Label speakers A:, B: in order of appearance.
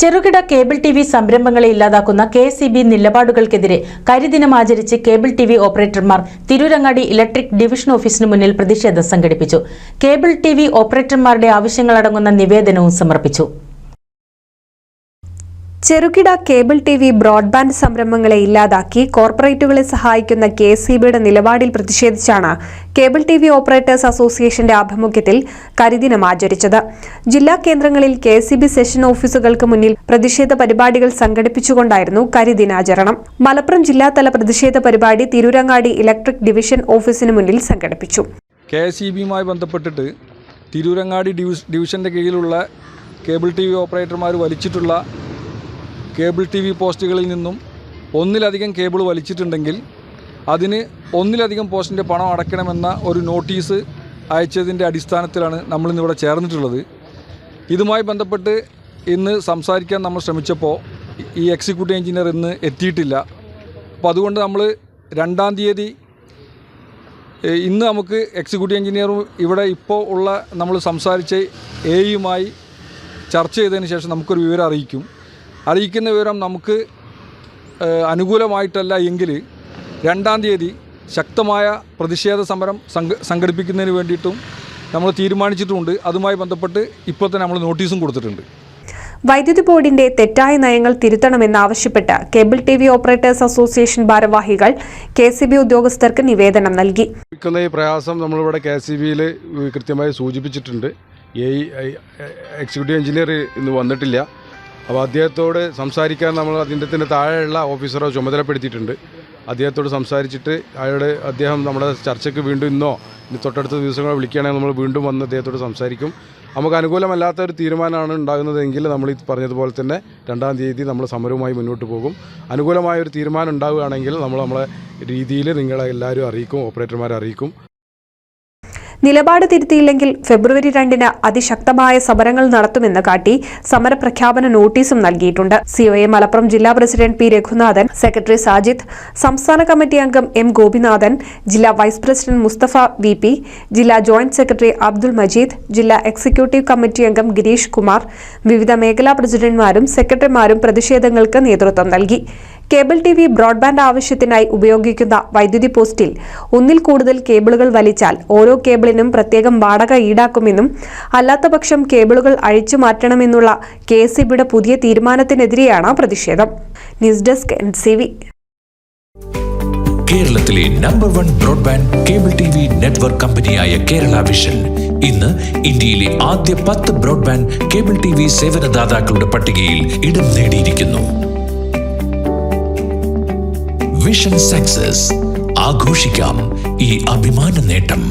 A: ചെറുകിട cable TV സംരംഭങ്ങളെ ഇല്ലാതാക്കുന്ന KSEB നിലപാടുകൾക്കെതിരെ കരിദിനം ആചരിച്ച് കേബിൾ ടിവി ഓപ്പറേറ്റർമാർ തിരൂരങ്ങാടി ഇലക്ട്രിക് ഡിവിഷൻ ഓഫീസിന് മുന്നിൽ പ്രതിഷേധം സംഘടിപ്പിച്ചു. കേബിൾ ടിവി ഓപ്പറേറ്റർമാരുടെ ആവശ്യങ്ങളടങ്ങുന്ന നിവേദനവും സമർപ്പിച്ചു.
B: ചെറുകിട കേബിൾ ടിവി ബ്രോഡ്ബാൻഡ് സംരംഭങ്ങളെ ഇല്ലാതാക്കി കോർപ്പറേറ്റുകളെ സഹായിക്കുന്ന KSEBയുടെ നിലപാടിൽ പ്രതിഷേധിച്ചാണ് കേബിൾ ടിവി ഓപ്പറേറ്റേഴ്സ് അസോസിയേഷന്റെ ആഭിമുഖ്യത്തിൽ കരിദിനം ആചരിച്ചത്. ജില്ലാ കേന്ദ്രങ്ങളിൽ KSEB സെഷൻ ഓഫീസുകൾക്ക് മുന്നിൽ പ്രതിഷേധ പരിപാടികൾ സംഘടിപ്പിച്ചുകൊണ്ടായിരുന്നു കരിദിനാചരണം. മലപ്പുറം ജില്ലാതല പ്രതിഷേധ പരിപാടി തിരൂരങ്ങാടി ഇലക്ട്രിക് ഡിവിഷൻ ഓഫീസിന് മുന്നിൽ സംഘടിപ്പിച്ചു.
C: KSEBയുമായി ബന്ധപ്പെട്ടിട്ട് തിരൂരങ്ങാടി ഡിവിഷന്റെ കീഴിലുള്ള കേബിൾ ടിവി ഓപ്പറേറ്റർമാർ വലിച്ചിട്ടുള്ള കേബിൾ ടി വി പോസ്റ്റുകളിൽ നിന്നും ഒന്നിലധികം കേബിൾ വലിച്ചിട്ടുണ്ടെങ്കിൽ അതിന് ഒന്നിലധികം പോസ്റ്റിൻ്റെ പണം അടയ്ക്കണമെന്ന ഒരു നോട്ടീസ് അയച്ചതിൻ്റെ അടിസ്ഥാനത്തിലാണ് നമ്മളിന്നിവിടെ ചേർന്നിട്ടുള്ളത്. ഇതുമായി ബന്ധപ്പെട്ട് ഇന്ന് സംസാരിക്കാൻ നമ്മൾ ശ്രമിച്ചപ്പോൾ ഈ എക്സിക്യൂട്ടീവ് എഞ്ചിനീയർ ഇന്ന് എത്തിയിട്ടില്ല. അപ്പോൾ അതുകൊണ്ട് നമ്മൾ 2-ാം തീയതി ഇന്ന് നമുക്ക് എക്സിക്യൂട്ടീവ് എഞ്ചിനീയറും ഇവിടെ ഇപ്പോൾ ഉള്ള നമ്മൾ സംസാരിച്ച AEയുമായി ചർച്ച ചെയ്തതിന് ശേഷം നമുക്കൊരു വിവരം അറിയിക്കുന്ന വിവരം നമുക്ക് അനുകൂലമായിട്ടല്ല എങ്കിൽ 2-ാം തീയതി ശക്തമായ പ്രതിഷേധ സമരം സംഘടിപ്പിക്കുന്നതിന് വേണ്ടിയിട്ടും നമ്മൾ തീരുമാനിച്ചിട്ടുമുണ്ട്. അതുമായി ബന്ധപ്പെട്ട് ഇപ്പോൾ തന്നെ നമ്മൾ നോട്ടീസും കൊടുത്തിട്ടുണ്ട്.
B: വൈദ്യുതി ബോർഡിന്റെ തെറ്റായ നയങ്ങൾ തിരുത്തണമെന്നാവശ്യപ്പെട്ട് കേബിൾ ടിവി ഓപ്പറേറ്റേഴ്സ് അസോസിയേഷൻ ഭാരവാഹികൾ KSEB ഉദ്യോഗസ്ഥർക്ക് നിവേദനം നൽകി.
D: ഈ പ്രയാസം നമ്മളിവിടെ KSEBയിൽ കൃത്യമായി സൂചിപ്പിച്ചിട്ടുണ്ട്. എക്സിക്യൂട്ടീവ് എഞ്ചിനീയർ ഇന്ന് വന്നിട്ടില്ല. അപ്പോൾ അദ്ദേഹത്തോട് സംസാരിക്കാൻ നമ്മൾ അതിൻ്റെ താഴെയുള്ള ഓഫീസറെ ചുമതലപ്പെടുത്തിയിട്ടുണ്ട്. അദ്ദേഹത്തോട് സംസാരിച്ചിട്ട് അദ്ദേഹം നമ്മുടെ ചർച്ചയ്ക്ക് വീണ്ടും ഇന്നോ തൊട്ടടുത്ത ദിവസങ്ങളോ വിളിക്കുകയാണെങ്കിൽ നമ്മൾ വീണ്ടും വന്ന് അദ്ദേഹത്തോട് സംസാരിക്കും. നമുക്ക് അനുകൂലമല്ലാത്ത ഒരു തീരുമാനമാണ് ഉണ്ടാകുന്നതെങ്കിൽ നമ്മൾ ഈ പറഞ്ഞതുപോലെ തന്നെ 2-ാം തീയതി നമ്മൾ സമരവുമായി മുന്നോട്ട് പോകും. അനുകൂലമായ ഒരു തീരുമാനം ഉണ്ടാവുകയാണെങ്കിൽ നമ്മളെ രീതിയിൽ നിങ്ങളെ എല്ലാവരും അറിയിക്കും, ഓപ്പറേറ്റർമാരെ അറിയിക്കും.
B: നിലപാട് തിരുത്തിയില്ലെങ്കിൽ ഫെബ്രുവരി 2-ന് അതിശക്തമായ സമരങ്ങൾ നടത്തുമെന്ന് കാട്ടി സമരപ്രഖ്യാപന നോട്ടീസും നൽകിയിട്ടുണ്ട്. COA മലപ്പുറം ജില്ലാ president P. Raghunathan, secretary Sajid, സംസ്ഥാന കമ്മിറ്റി അംഗം M. ഗോപിനാഥൻ, ജില്ലാ വൈസ് പ്രസിഡന്റ് മുസ്തഫ VP, ജില്ലാ ജോയിന്റ് സെക്രട്ടറി അബ്ദുൾ മജീദ്, ജില്ലാ എക്സിക്യൂട്ടീവ് കമ്മിറ്റി അംഗം ഗിരീഷ് കുമാർ, വിവിധ മേഖലാ പ്രസിഡന്റുമാരും സെക്രട്ടറിമാരും പ്രതിഷേധങ്ങൾക്ക് നേതൃത്വം നൽകി. കേബിൾ ടിവി ബ്രോഡ്ബാൻഡ് ആവശ്യത്തിനായി ഉപയോഗിക്കുന്ന വൈദ്യുതി പോസ്റ്റിൽ ഒന്നിൽ കൂടുതൽ കേബിളുകൾ വലിച്ചാൽ ഓരോ കേബിളിനും പ്രത്യേകം വാടക ഈടാക്കുമെന്നും അല്ലാത്തപക്ഷം കേബിളുകൾ അഴിച്ചു മാറ്റണമെന്നുള്ള KSEBയുടെ പുതിയ തീരുമാനത്തിനെതിരെയാണ് പ്രതിഷേധം. News desk NCV.
E: കേരളത്തിലെ number 1 broadband cable TV network കമ്പനിയായ കേരള വിഷൻ ഇന്ന് ഇന്ത്യയിലെ ആദ്യ 10 ബ്രോഡ്ബാൻഡ് കേബിൾ ടിവി സേവനദാതാക്കളുടെ പട്ടികയിൽ ഇടം നേടിയിരിക്കുന്നു. വിഷൻ സക്സസ് ആഘോഷിക്കാം ഈ അഭിമാന നേട്ടം.